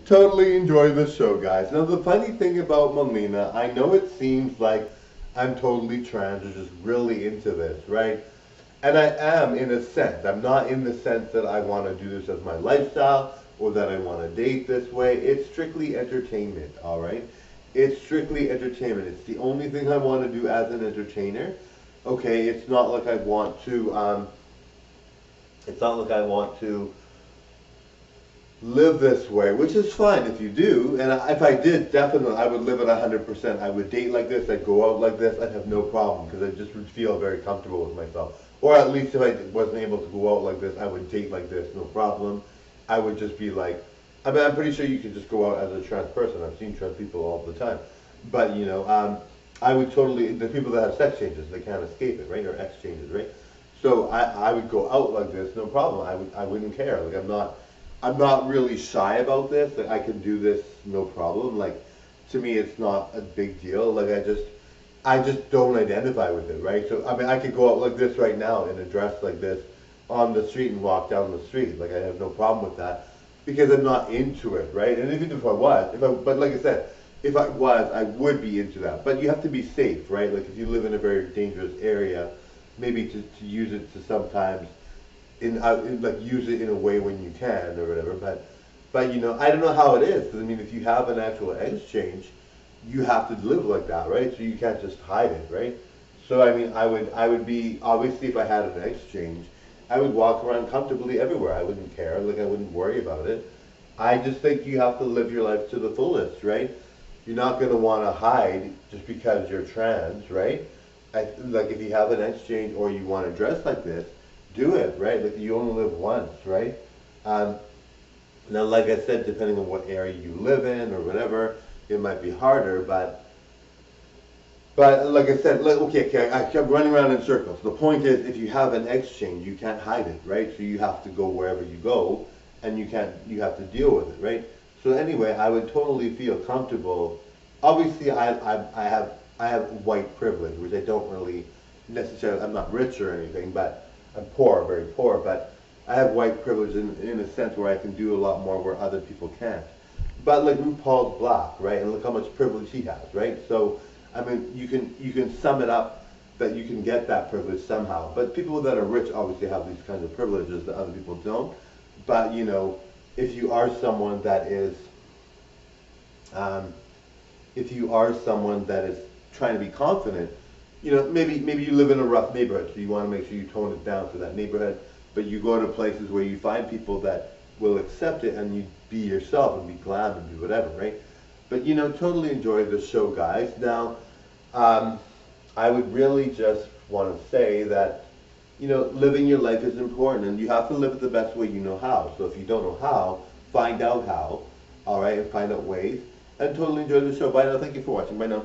totally enjoy the show, guys. Now, the funny thing about Melina, I know it seems like I'm totally trans or just really into this, right? And I am in a sense. I'm not in the sense that I want to do this as my lifestyle or that I want to date this way. It's strictly entertainment, all right? It's strictly entertainment. It's the only thing I want to do as an entertainer. Okay, it's not like I want to. It's not like I want to live this way, which is fine if you do. And if I did, definitely, I would live it 100%. I would date like this. I'd go out like this. I'd have no problem because I just would feel very comfortable with myself. Or at least if I wasn't able to go out like this, I would date like this, no problem. I would just be like, I mean, I'm pretty sure you can just go out as a trans person. I've seen trans people all the time. But, I would totally, the people that have sex changes, they can't escape it, right? Or exchanges, right? So I would go out like this, no problem. I wouldn't care. Like I'm not really shy about this. Like I can do this, no problem. Like to me, it's not a big deal. Like I just don't identify with it, right? So I mean, I could go out like this right now in a dress like this on the street and walk down the street. Like I have no problem with that because I'm not into it, right? And even if I was, but like I said, if I was, I would be into that. But you have to be safe, right? Like if you live in a very dangerous area, maybe to use it to sometimes like use it in a way when you can or whatever. But I don't know how it is because I mean, if you have an actual exchange, you have to live like that, right? So you can't just hide it, right? So I mean, I would be obviously if I had an exchange, I would walk around comfortably everywhere. I wouldn't care, like I wouldn't worry about it. I just think you have to live your life to the fullest, right? You're not going to want to hide just because you're trans, right? Like if you have an exchange or you want to dress like this, do it, right? Like you only live once, right? Um, Now, like I said, depending on what area you live in or whatever, it might be harder. But like I said, like, okay, I kept running around in circles. The point is, if you have an exchange, you can't hide it, right? So you have to go wherever you go, and you have to deal with it, right? So anyway, I would totally feel comfortable. Obviously, I have white privilege, which I don't really necessarily. I'm not rich or anything, but I'm poor, very poor. But I have white privilege in a sense where I can do a lot more where other people can't. But like RuPaul's black, right? And look how much privilege he has, right? So I mean, you can sum it up that you can get that privilege somehow. But people that are rich obviously have these kinds of privileges that other people don't. But if you are someone that is, um, if you are someone that is trying to be confident, maybe you live in a rough neighborhood, so you want to make sure you tone it down for that neighborhood. But you go to places where you find people that will accept it, and you be yourself and be glam and be whatever, right? But totally enjoy the show, guys. Now, um, I would really just want to say that living your life is important, and you have to live it the best way you know how. So if you don't know how, find out how, all right, and find out ways, and totally enjoy the show. Bye now. Thank you for watching. Bye now.